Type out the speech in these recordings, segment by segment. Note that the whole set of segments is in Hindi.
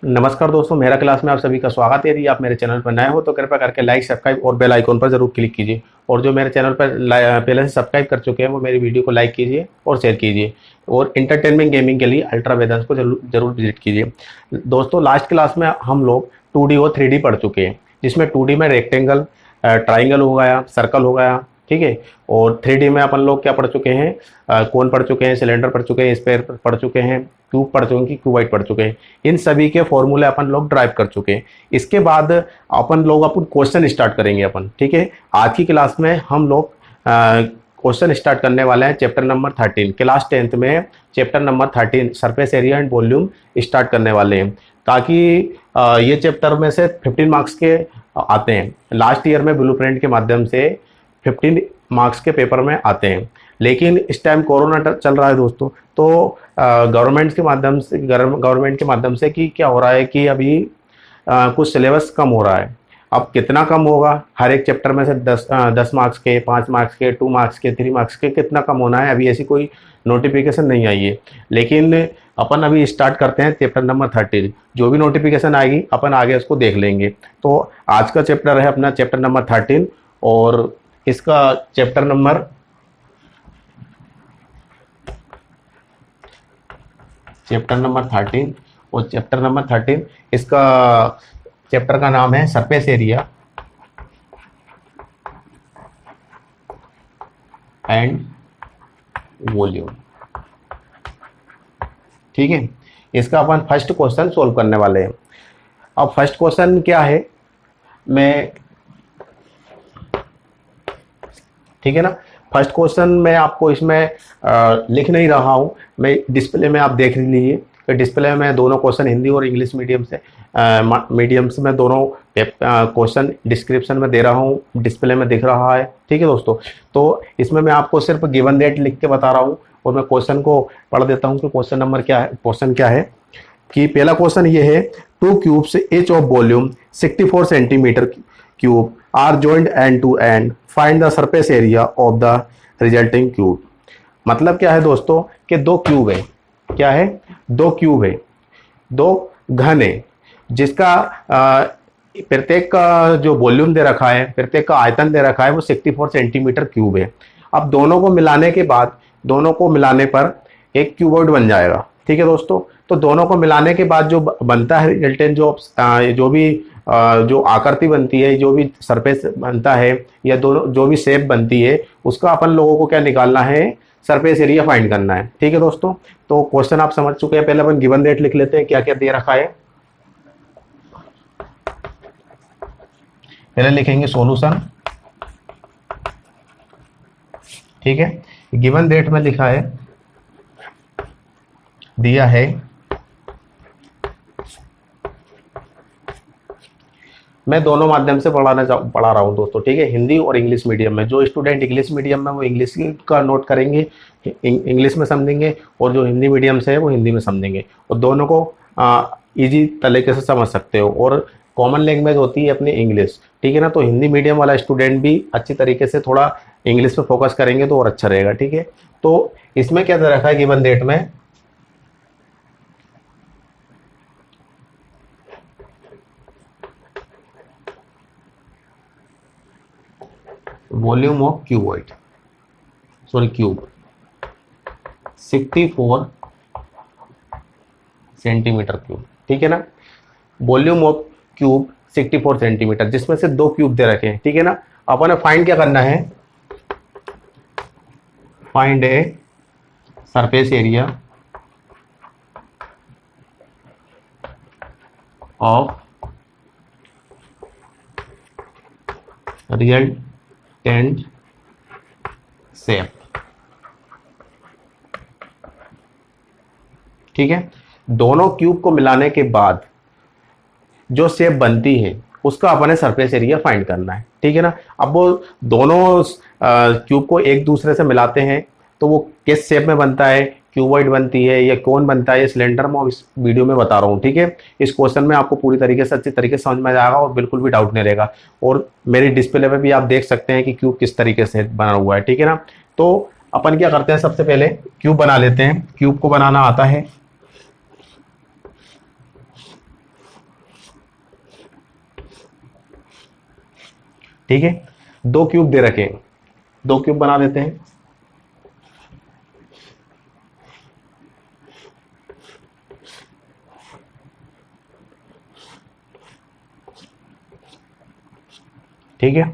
नमस्कार दोस्तों, मेरा क्लास में आप सभी का स्वागत है। यदि आप मेरे चैनल पर नए हो तो कृपया करके लाइक, सब्सक्राइब और बेल आइकॉन पर जरूर क्लिक कीजिए। और जो मेरे चैनल पर पहले से सब्सक्राइब कर चुके हैं वो मेरी वीडियो को लाइक कीजिए और शेयर कीजिए। और इंटरटेनमेंट गेमिंग के लिए अल्ट्रा वेदांत को जरूर विजिट कीजिए। दोस्तों, लास्ट क्लास में हम लोग 2D और 3D पढ़ चुके हैं, जिसमें 2D में रेक्टेंगल, ट्राइंगल हो गया, सर्कल हो गया, ठीक है। और 3D में अपन लोग क्या पढ़ चुके हैं, कोन पढ़ चुके हैं, सिलेंडर पढ़ चुके हैं, स्फीयर पढ़ चुके हैं, क्यूब पढ़ चुके हैं, क्यूबाइड पढ़ चुके हैं। इन सभी के फॉर्मूले अपन लोग ड्राइव कर चुके हैं। इसके बाद अपन क्वेश्चन स्टार्ट करेंगे अपन, ठीक है। आज की क्लास में हम लोग क्वेश्चन स्टार्ट करने वाले हैं चैप्टर नंबर 13। क्लास 10th में chapter number 13 surface area and volume start करने वाले हैं, ताकि ये चैप्टर में से 15 मार्क्स के आते हैं। लास्ट ईयर में ब्लूप्रिंट के माध्यम से 15 मार्क्स के पेपर में आते हैं, लेकिन इस टाइम कोरोना चल रहा है दोस्तों। तो गवर्नमेंट के माध्यम से कि क्या हो रहा है कि अभी कुछ सिलेबस कम हो रहा है। अब कितना कम होगा, हर एक चैप्टर में से 10 मार्क्स के, 5 मार्क्स के, 2 मार्क्स के, 3 मार्क्स के कितना कम होना है, अभी ऐसी कोई नोटिफिकेशन नहीं आई है। लेकिन अपन अभी स्टार्ट करते हैं चैप्टर नंबर 13। जो भी नोटिफिकेशन आएगी अपन आगे उसको देख लेंगे। तो आज का चैप्टर है अपना चैप्टर नंबर 13, और इसका चैप्टर नंबर 13, और चैप्टर नंबर 13 इसका चैप्टर का नाम है सरफेस एरिया एंड वॉल्यूम, ठीक है। इसका अपन फर्स्ट क्वेश्चन सोल्व करने वाले हैं। अब फर्स्ट क्वेश्चन क्या है, मैं, ठीक है ना। फर्स्ट क्वेश्चन मैं आपको इसमें लिख नहीं रहा हूं, मैं डिस्प्ले में आप देख लीजिए। तो डिस्प्ले में दोनों क्वेश्चन हिंदी और इंग्लिश मीडियम से मैं दोनों क्वेश्चन डिस्क्रिप्शन में दे रहा हूं, डिस्प्ले में दिख रहा है, ठीक है दोस्तों। तो इसमें मैं आपको सिर्फ गिवन डेट लिख के बता रहा हूं, और मैं क्वेश्चन को पढ़ देता हूं कि क्वेश्चन नंबर क्या है। क्वेश्चन क्या है कि पहला क्वेश्चन ये है, 2 cubes each of volume 64 centimetre cube are joined end to end, find the surface area of the resulting cube. मतलब क्या है दोस्तों कि 2 क्यूब है। क्या है? 2 क्यूब है, 2 घन है, जिसका प्रत्येक का जो वॉल्यूम दे रखा है, प्रत्येक का आयतन दे रखा है वो 64 सेंटीमीटर क्यूब है। अब दोनों को मिलाने के बाद, दोनों को मिलाने पर एक क्यूबॉइड बन जाएगा, ठीक है दोस्तों। तो दोनों को मिलाने के बाद जो बनता है रिजल्टेंट, जो भी जो आकृति बनती है, जो भी सरफेस बनता है, या दोनों जो भी शेप बनती है, उसका अपन लोगों को क्या निकालना है, सरफेस एरिया फाइंड करना है, ठीक है दोस्तों। तो क्वेश्चन आप समझ चुके हैं। पहले अपन गिवन डेट लिख लेते हैं, क्या क्या दे रखा है। पहले लिखेंगे सॉल्यूशन, ठीक है। गिवन डेट में लिखा है, दिया है, मैं दोनों माध्यम से पढ़ा रहा हूँ दोस्तों, ठीक है, हिंदी और इंग्लिश मीडियम में। जो स्टूडेंट इंग्लिश मीडियम में वो इंग्लिश का नोट करेंगे, इंग्लिश में समझेंगे, और जो हिंदी मीडियम से है वो हिंदी में समझेंगे, और दोनों को इजी तरीके से समझ सकते हो। और कॉमन लैंग्वेज होती है अपनी इंग्लिश, ठीक है ना। तो हिंदी मीडियम वाला स्टूडेंट भी अच्छी तरीके से थोड़ा इंग्लिश पे फोकस करेंगे तो और अच्छा रहेगा, ठीक है। तो इसमें क्या दे रखा है गिवन डेट में, volume of cube 64 centimetre cube, ठीक है ना। वॉल्यूम ऑफ क्यूब 64 सेंटीमीटर, जिसमें से 2 क्यूब दे रखे हैं, ठीक है ना। अपन फाइंड क्या करना है, find a surface area of resultant shape, ठीक है। दोनों क्यूब को मिलाने के बाद जो शेप बनती है उसका अपने सरफेस एरिया फाइंड करना है, ठीक है ना। अब वो दोनों क्यूब को एक दूसरे से मिलाते हैं तो वो किस शेप में बनता है, क्यूबॉइड बनती है या कौन बनता है, सिलेंडर में इस वीडियो में बता रहा हूँ, ठीक है। इस क्वेश्चन में आपको पूरी तरीके से अच्छी तरीके से समझ में आएगा और बिल्कुल भी डाउट नहीं रहेगा। और मेरी डिस्प्ले पे भी आप देख सकते हैं कि क्यूब किस तरीके से बना हुआ है, ठीक है ना। तो अपन क्या करते हैं, सबसे पहले क्यूब बना लेते हैं। क्यूब को बनाना आता है, ठीक है, 2 क्यूब दे रखे हैं, 2 क्यूब बना देते हैं। ठीक है,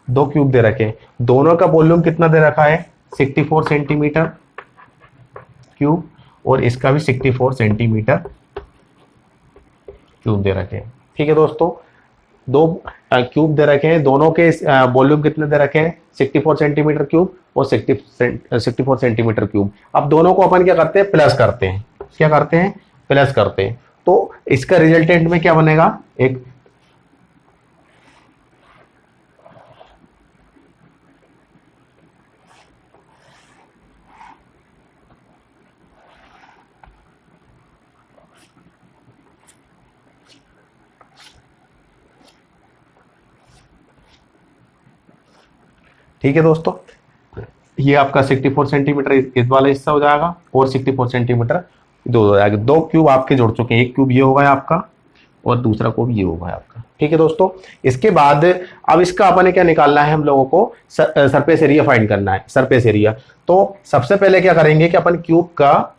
2 क्यूब दे रखे हैं, दोनों का वॉल्यूम कितना दे रखा है 64 सेंटीमीटर क्यूब, और इसका भी 64 सेंटीमीटर क्यूब दे रखे हैं। ठीक है दोस्तों, 2 क्यूब दे रखे हैं, दोनों के वॉल्यूम कितने दे रखे हैं 64 सेंटीमीटर क्यूब और 64 सेंटीमीटर क्यूब। अब दोनों को अपन क्या करते हैं, प्लस करते हैं। क्या करते हैं, प्लस करते हैं। तो इसका रिजल्टेंट में क्या बनेगा, एक ठीक है दोस्तों, ये आपका 64 सेंटीमीटर इस वाला हिस्सा हो जाएगा और 64 सेंटीमीटर दो हो जाएगा। 2 क्यूब आपके जुड़ चुके हैं, एक क्यूब ये होगा आपका और दूसरा क्यूब ये होगा आपका। ठीक है दोस्तों, इसके बाद अब इसका अपने क्या निकालना है, हम लोगों को सरफेस एरिया फाइंड करना है। सरफेस एरिया, तो सबसे पहले क्या करेंगे कि अपन क्यूब का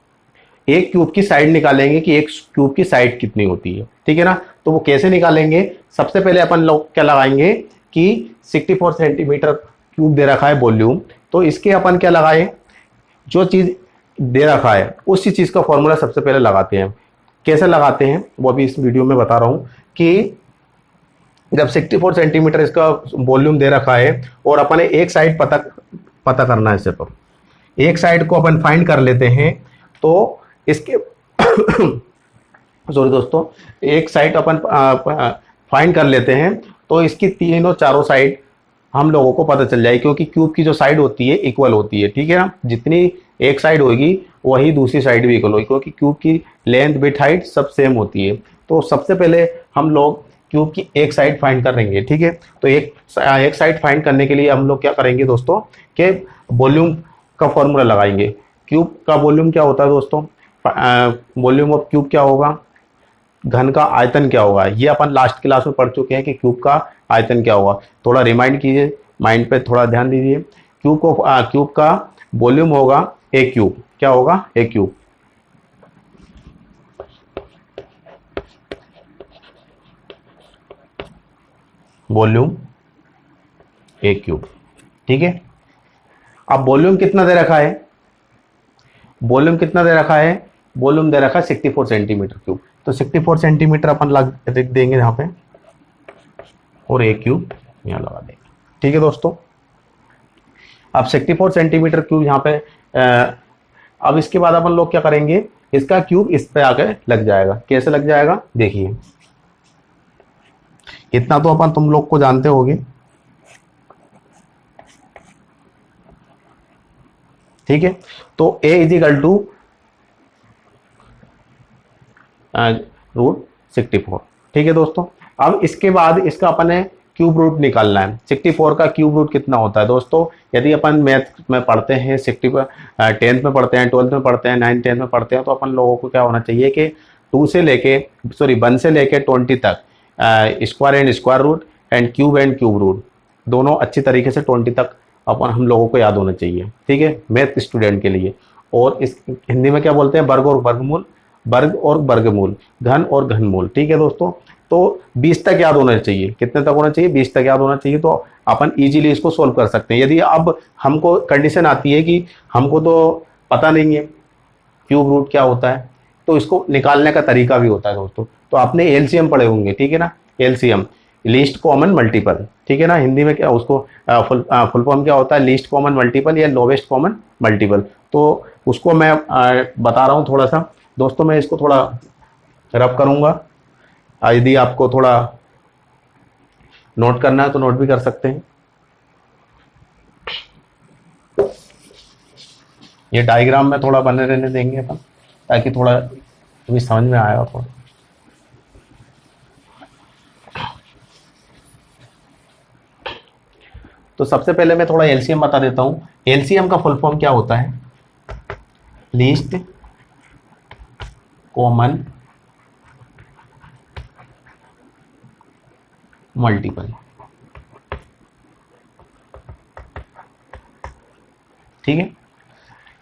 एक क्यूब की साइड निकालेंगे कि एक क्यूब की साइड कितनी होती है। ठीक है ना, तो वो कैसे निकालेंगे, सबसे पहले अपन लोग क्या लगाएंगे कि 64 सेंटीमीटर क्यूब दे रखा है वॉल्यूम, तो इसके अपन क्या लगाए, जो चीज दे रखा है उसी चीज का फॉर्मूला सबसे पहले लगाते हैं। कैसे लगाते हैं वो अभी इस वीडियो में बता रहा हूं कि जब 64 सेंटीमीटर इसका वॉल्यूम दे रखा है और अपन एक साइड पता करना है, सिर्फ एक साइड को अपन फाइंड कर लेते हैं, तो इसके सॉरी दोस्तों, एक साइड अपन फाइंड कर लेते हैं तो इसकी तीनों चारों साइड हम लोगों को पता चल जाएगी, क्योंकि क्यूब की जो साइड होती है इक्वल होती है। ठीक है ना, जितनी एक साइड होगी वही दूसरी साइड भी इक्वल होगी, क्योंकि क्यूब की लेंथ विड्थ हाइट सब सेम होती है। तो सबसे पहले हम लोग क्यूब की एक साइड फाइंड करेंगे। ठीक है, तो एक साइड फाइंड करने के लिए हम लोग क्या करेंगे दोस्तों कि वॉल्यूम का फॉर्मूला लगाएंगे। क्यूब का वॉल्यूम क्या होता है दोस्तों, वॉल्यूम ऑफ क्यूब क्या होगा, घन का आयतन क्या होगा, ये अपन लास्ट क्लास में पढ़ चुके हैं कि क्यूब का आयतन क्या होगा। थोड़ा रिमाइंड कीजिए, माइंड पे थोड़ा ध्यान दीजिए। क्यूब का वॉल्यूम होगा एक क्यूब, क्या होगा, एक क्यूब। वॉल्यूम एक क्यूब। ठीक है, अब वॉल्यूम कितना दे रखा है, वॉल्यूम कितना दे रखा है, वॉल्यूम दे रखा है 64 सेंटीमीटर क्यूब। तो 64 सेंटीमीटर अपन लिख देंगे यहाँ पे और एक क्यूब यहाँ लगा देंगे। ठीक है दोस्तों, अब 64 सेंटीमीटर क्यूब यहाँ पे अब इसके बाद अपन लोग क्या करेंगे, इसका क्यूब इस पे आकर लग जाएगा। कैसे लग जाएगा देखिए, इतना तो अपन तुम लोग को जानते होगे। ठीक है, तो a इजिकल टू √64। ठीक है दोस्तों, अब इसके बाद इसका अपन ने क्यूब रूट निकालना है। 64 का क्यूब रूट कितना होता है दोस्तों, यदि अपन मैथ में पढ़ते हैं, 10th में पढ़ते हैं, 12th में पढ़ते हैं, 9th 10th में पढ़ते हैं, तो अपन लोगों को क्या होना चाहिए कि 1 से लेके 20 तक square and square root and cube root दोनों अच्छी तरीके से 20 तक अपन हम लोगों को याद होना चाहिए। ठीक है, मैथ स्टूडेंट के लिए। और इस हिंदी में क्या बोलते हैं, वर्ग और वर्गमूल, वर्ग और वर्गमूल, घन और घनमूल। ठीक है दोस्तों, तो 20 तक याद होना चाहिए। कितने तक होना चाहिए, 20 तक याद होना चाहिए। तो अपन इजीली इसको सोल्व कर सकते हैं। यदि अब हमको कंडीशन आती है कि हमको तो पता नहीं है क्यूब रूट क्या होता है, तो इसको निकालने का तरीका भी होता है दोस्तों। तो आपने एलसीएम पढ़े होंगे, ठीक है ना, एलसीएम, लीस्ट कॉमन मल्टीपल। ठीक है ना, हिंदी में क्या उसको फुल फॉर्म क्या होता है, लीस्ट कॉमन मल्टीपल या लोवेस्ट कॉमन मल्टीपल। तो उसको मैं बता रहा हूँ थोड़ा सा दोस्तों, मैं इसको थोड़ा रब करूंगा। यदि आपको थोड़ा नोट करना है तो नोट भी कर सकते हैं। ये डायग्राम में थोड़ा बने रहने देंगे अपन, ताकि थोड़ा भी समझ में आएगा थोड़ा। तो सबसे पहले मैं थोड़ा एलसीएम बता देता हूं। एलसीएम का फुल फॉर्म क्या होता है, लीस्ट कॉमन मल्टीपल। ठीक है,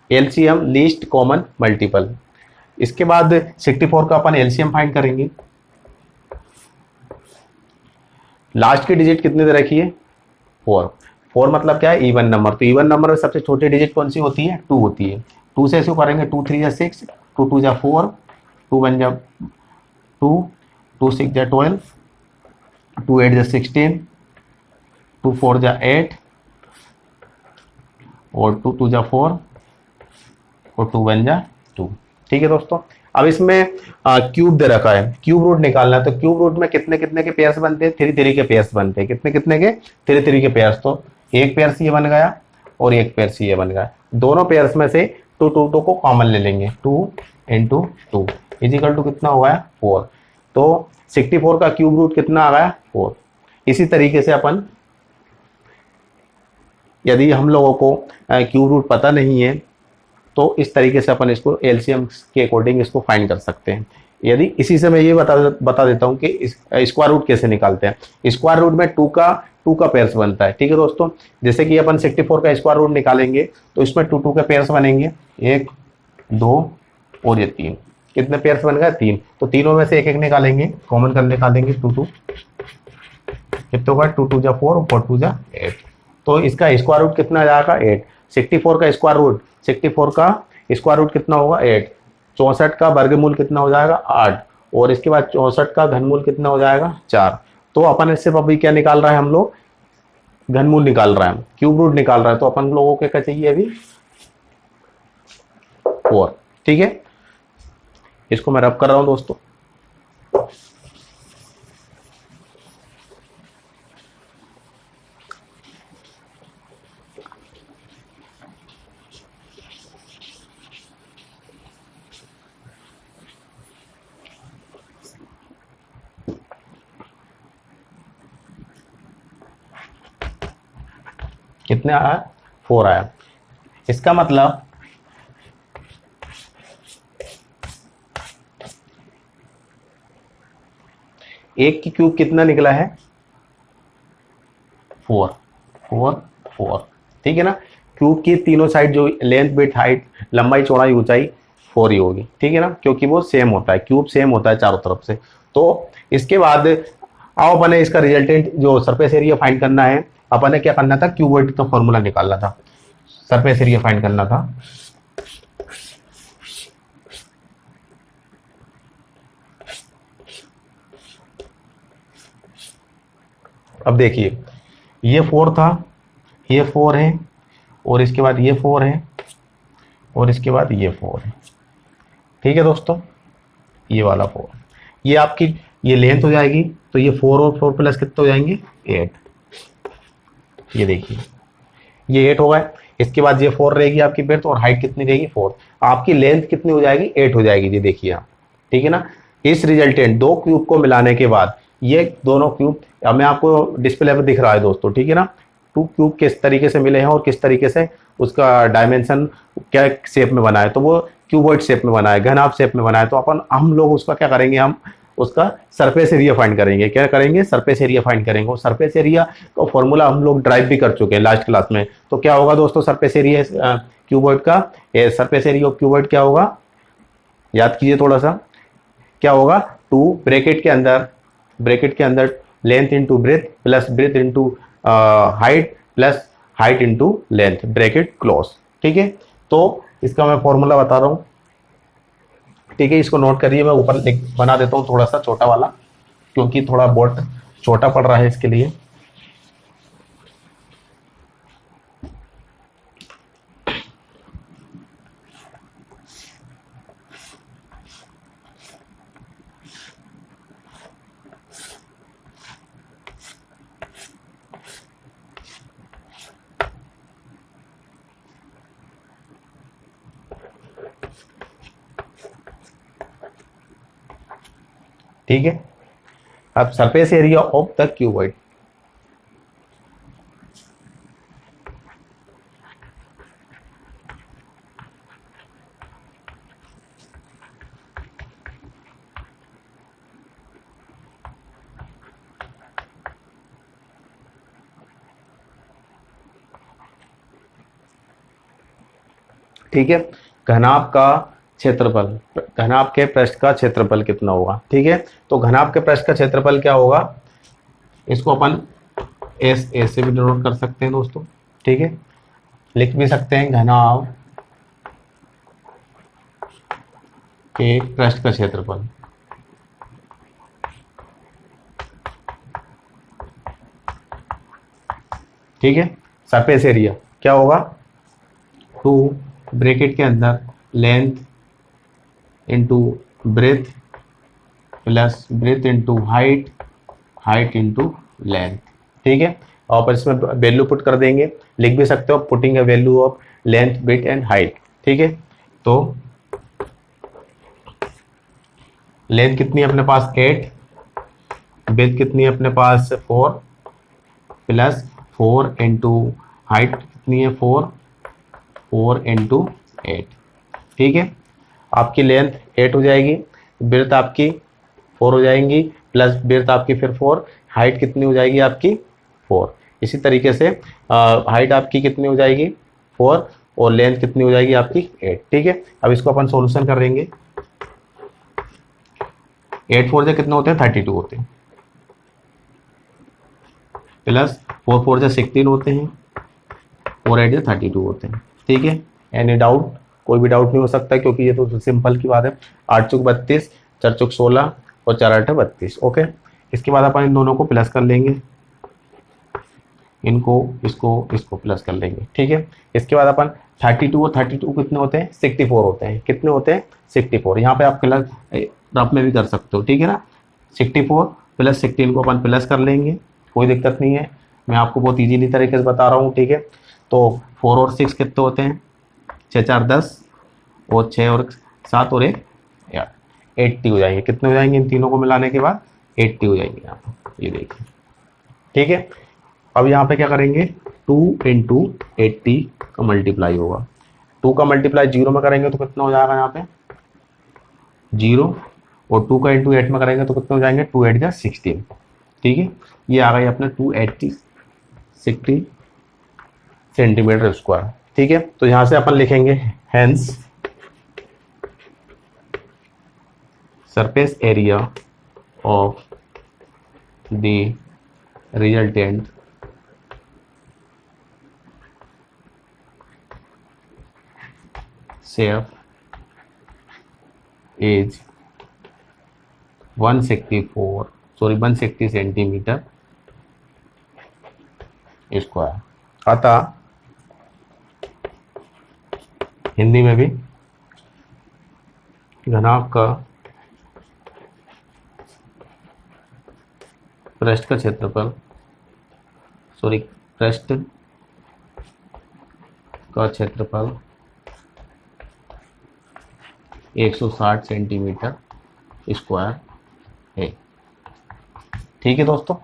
एलसीएम लीस्ट कॉमन मल्टीपल। इसके बाद 64 का अपन एलसीएम फाइंड करेंगे। लास्ट की डिजिट कितने दे रखी है? 4। 4 मतलब क्या है? Even number. तो इवन नंबर में सबसे छोटी डिजिट कौन सी होती है? 2 होती है। 2 से ऐसे करेंगे, 2 3 जा 6, 2 2 जा 4, 2 1 जा 2, 2 6 जा 12, 2 8 जा 16, 2 4 जा 8 और 2 2 जा 4 और 2 1 जा 2। ठीक है दोस्तों, अब इसमें क्यूब दे रखा है, क्यूब रूट निकालना है। तो क्यूब रूट में कितने कितने के पेयर्स बनते हैं? 3 3 के पेयर्स बनते हैं। कितने कितने के? 3 3 के पेयर्स। तो एक पेयर से ये बन गया और एक पेयर से ये बन गया। दोनों पेयर्स में से 2 2 2 को कॉमन ले लेंगे। 2 इंटू 2 इजिकल टू कितना हुआ है? 4। तो 64 का क्यूब रूट कितना आ गया? 4। इसी तरीके से अपन, यदि हम लोगों को क्यूब रूट पता नहीं है तो इस तरीके से अपन इसको एलसीएम के अकॉर्डिंग इसको फाइंड कर सकते हैं। यदि इसी से मैं ये बता देता हूं कि स्क्वायर रूट कैसे निकालते हैं। स्क्वायर रूट में 2 का पेयर्स बनता है। ठीक है दोस्तों, जैसे कि अपन 64 का स्क्वायर रूट निकालेंगे तो इसमें 2 के पेयर्स बनेंगे, 1 2 और ये 3। कितने पेयर्स बन गए? 3। तो तीनों में से एक एक निकालेंगे, कॉमन कर निकालेंगे। 2 2 कितने होगा? 2 2 जा 4 और 4 2 जा 8। तो इसका स्क्वायर रूट कितना आ जाएगा? 8। 64 का स्क्वायर रूट, 64 का स्क्वायर रूट कितना होगा? 8। 64 का वर्गमूल कितना हो जाएगा? 8। और इसके बाद 64 का घनमूल कितना हो जाएगा? 4। तो अपन इससे अभी क्या निकाल रहा है? हम लोग घनमूल निकाल रहा है, क्यूब रूट निकाल रहा है। तो अपन लोगों को क्या चाहिए अभी? 4। ठीक है, इसको मैं रब कर रहा हूं दोस्तों। कितने आया? 4 आया। इसका मतलब एक की क्यूब कितना निकला है? 4 4 4। ठीक है ना, क्यूब की तीनों साइड जो लेंथ विड्थ हाइट लंबाई चौड़ाई ऊंचाई 4 ही होगी। ठीक है ना, क्योंकि वो सेम होता है, क्यूब सेम होता है चारों तरफ से। तो इसके बाद आओ अपने इसका रिजल्टेंट जो सरफेस एरिया फाइंड करना है। अपन ने क्या करना था? क्यूबॉइड का फॉर्मूला निकालना था, सरफेस एरिया फाइंड करना था। अब देखिए, ये 4 था, ये 4 है और इसके बाद ये 4 है और इसके बाद ये 4 है। ठीक है दोस्तों, ये वाला 4, ये आपकी ये लेंथ हो जाएगी। तो ये 4 और 4 प्लस कितने हो जाएंगे? 8। ये देखिए, ये 8 होगा। इसके बाद ये 4 रहेगी आपकी ब्रेथ और हाइट कितनी रहेगी? 4। आपकी लेंथ कितनी हो जाएगी? 8 हो जाएगी। ये देखिए आप, ठीक है ना। इस रिजल्टेंट दो क्यूब को मिलाने के बाद ये दोनों क्यूब हमें आपको डिस्प्ले पर दिख रहा है दोस्तों। ठीक है ना, 2 क्यूब किस तरीके से मिले हैं और किस तरीके से उसका डायमेंशन क्या शेप में बना है। तो वो क्यूबॉइड शेप में बना है, घनाभ शेप में बना है। तो अपन हम लोग उसका क्या करेंगे? हम उसका सरफेस एरिया फाइंड करेंगे। क्या करेंगे? सरफेस एरिया फाइंड करेंगे। और सरफेस एरिया का फॉर्मूला हम लोग ड्राइव भी कर चुके हैं लास्ट क्लास में। तो क्या होगा दोस्तों सरफेस एरिया क्यूबॉइड का? सरफेस एरिया ऑफ क्यूबॉइड क्या होगा? याद कीजिए थोड़ा सा। क्या होगा? 2 ब्रैकेट के अंदर length into breadth plus breadth into height plus height into length, bracket close. ठीक है, तो इसका मैं फॉर्मूला बता रहा हूं। ठीक है, इसको नोट करिए। मैं ऊपर बना देता हूँ थोड़ा सा छोटा वाला, क्योंकि थोड़ा बोर्ड छोटा पड़ रहा है इसके लिए। ठीक है, अब surface area of the cuboid. ठीक है। घनाभ का क्षेत्रफल, घनाभ के पृष्ठ का क्षेत्रफल कितना होगा, ठीक है। तो घनाभ के पृष्ठ का क्षेत्रफल क्या होगा, इसको अपन एस ए से भी डिनोट कर सकते हैं दोस्तों, ठीक है। लिख भी सकते हैं घनाभ के पृष्ठ का क्षेत्रफल, ठीक है। सरफेस एरिया क्या होगा, 2 ब्रैकेट के अंदर length into breadth plus breadth into height, height into length, ठीक है। और पर इसमें वैल्यू पुट कर देंगे, लिख भी सकते हो putting a value of length breadth and height, ठीक है। तो लेंथ कितनी है अपने पास 8, ब्रेथ कितनी है अपने पास 4 प्लस 4 इंटू हाइट कितनी है 4 इंटू 8, ठीक है। आपकी लेंथ 8 हो जाएगी, ब्रेथ आपकी 4 हो जाएंगी, प्लस ब्रेथ आपकी फिर 4, हाइट कितनी हो जाएगी आपकी 4। इसी तरीके से हाइट आपकी कितनी हो जाएगी 4 और लेंथ कितनी हो जाएगी आपकी 8, ठीक है। अब इसको अपन सॉल्यूशन कर देंगे। 8 4 से कितने होते हैं 32 होते हैं, प्लस 4 4 से 16 होते हैं, 4 8 से 32 होते हैं, ठीक है। एनी डाउट, कोई भी डाउट नहीं हो सकता क्योंकि ये तो सिंपल की बात है। 8 चौक 32, 4 चौक 16 और 4 8 32, ओके। इसके बाद अपन इन दोनों को प्लस कर लेंगे, इनको इसको प्लस कर लेंगे, ठीक है। इसके बाद अपन 32 और 32 कितने होते हैं 64 होते हैं, कितने होते हैं 64। यहाँ पे आप प्लस रफ में भी कर सकते हो, ठीक है ना। 64 प्लस 16 को अपन प्लस कर लेंगे, कोई दिक्कत नहीं है, मैं आपको बहुत इजीली तरीके से बता रहा हूँ, ठीक है। तो 4 और 6 कितने होते हैं 6 4 10 और 6 और 7 और 1 80 हो जाएंगे। कितने हो जाएंगे इन तीनों को मिलाने के बाद 80 हो जाएंगे यहाँ पर, ये देखिए, ठीक है। अब यहाँ पे क्या करेंगे 2 इंटू 80 का मल्टीप्लाई होगा, 2 का मल्टीप्लाई 0 में करेंगे तो कितना हो जाएगा यहाँ पे 0, और 2 का इंटू 8 में करेंगे तो कितने हो जाएंगे 2 8 जा 16, ठीक है। ये आ गई अपने 280 60 सेंटीमीटर स्क्वायर, ठीक है। तो यहाँ से अपन लिखेंगे hence surface area of the resultant chef is 160 centimetre square. अतः हिंदी में भी घनाभ का पृष्ठ का क्षेत्रफल पृष्ठ का क्षेत्रफल 160 सेंटीमीटर स्क्वायर है, ठीक है दोस्तों।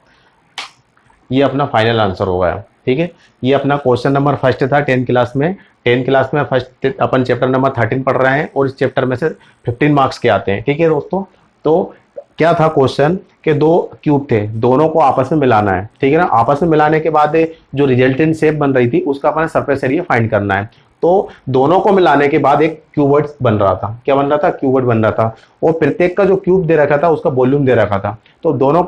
ये अपना फाइनल आंसर हो गया, ठीक है। ये अपना क्वेश्चन नंबर फर्स्ट था 10 क्लास में। 10 क्लास में फर्स्ट अपन चैप्टर नंबर 13 पढ़ रहे हैं और इस चैप्टर में से 15 मार्क्स के आते हैं, ठीक है दोस्तों। तो क्या था क्वेश्चन के 2 क्यूब थे, दोनों को आपस में मिलाना है, ठीक है ना। आपस में मिलाने के बाद जो रिजल्टेंट शेप बन रही थी उसका अपना सरफेस एरिया फाइंड करना है। तो दोनों को मिलाने के बाद एक क्यूबर्ड बन रहा था, क्या बन रहा था क्यूबर्ड बन रहा था, और प्रत्येक का जो क्यूब दे रखा था उसका वॉल्यूम दे रखा था। तो दोनों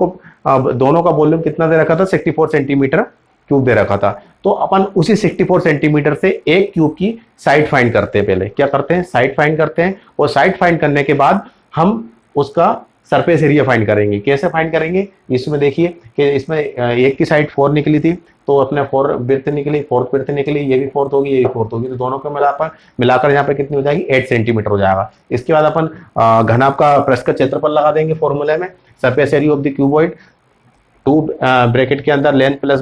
का वॉल्यूम कितना दे रखा था 64 सेंटीमीटर क्यूब दे रखा था। तो अपन उसी 64 सेंटीमीटर से एक क्यूब की साइड फाइंड करते हैं। पहले क्या करते हैं साइड फाइंड करते हैं, और साइड फाइंड करने के बाद हम उसका सरफेस एरिया फाइंड करेंगे। कैसे फाइंड करेंगे, इसमें देखिए कि इसमें एक की साइड 4 निकली थी तो अपने 4 ब्रेथ निकली, 4th ब्रेथ निकली, ये भी 4th होगी, ये भी 4th होगी, तो दोनों को मिलाकर यहाँ पे कितनी हो जाएगी 8 सेंटीमीटर हो जाएगा। इसके बाद अपन घनाभ का पृष्ठ का क्षेत्रफल लगा देंगे फॉर्मूले में, surface area of the cuboid 2 bracket के अंदर length plus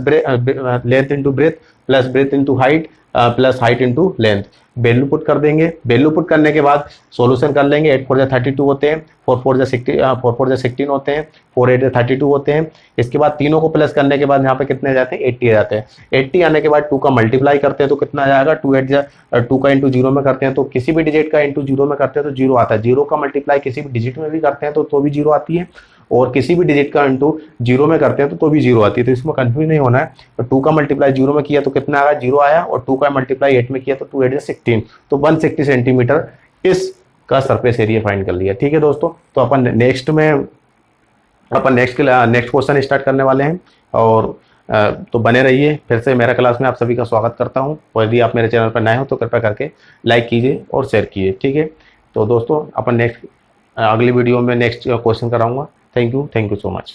length into breadth plus breadth into height plus height into length, value put कर देंगे। वैल्यू पुट करने के बाद सॉल्यूशन कर लेंगे। 8 4 32 होते हैं, 4 4 16 होते हैं, 4 8 32 होते हैं। इसके बाद तीनों को प्लस करने के बाद यहाँ पे कितने आ जाते हैं 80 आ जाते हैं। 80 आने के बाद 2 का मल्टीप्लाई करते हैं तो कितना आ जाएगा 2 8 2 का इंटू 0 में करते हैं तो किसी भी डिजिट का इंटू 0 में करते हैं तो 0 आता है। 0 का मल्टीप्लाई किसी भी डिजिट में भी करते हैं तो भी 0 आती है, और किसी भी डिजिट का इंटू जीरो में करते हैं तो भी जीरो आती है, तो इसमें कंफ्यूज नहीं होना है। तो 2 का मल्टीप्लाई जीरो में किया तो कितना आया, जीरो आया, और 2 का मल्टीप्लाई 8 में किया तो 2 8 16, तो 160 सेंटीमीटर इस का सरफेस एरिया फाइंड कर लिया। ठीक है दोस्तों, तो अपन नेक्स्ट क्वेश्चन स्टार्ट करने वाले हैं, और तो बने रहिए। फिर से मेरा क्लास में आप सभी का स्वागत करता हूं, और यदि आप मेरे चैनल पर नए हो तो कृपया करके लाइक कीजिए और शेयर कीजिए। ठीक है, तो दोस्तों अपन अगली वीडियो में नेक्स्ट क्वेश्चन कराऊंगा। Thank you so much.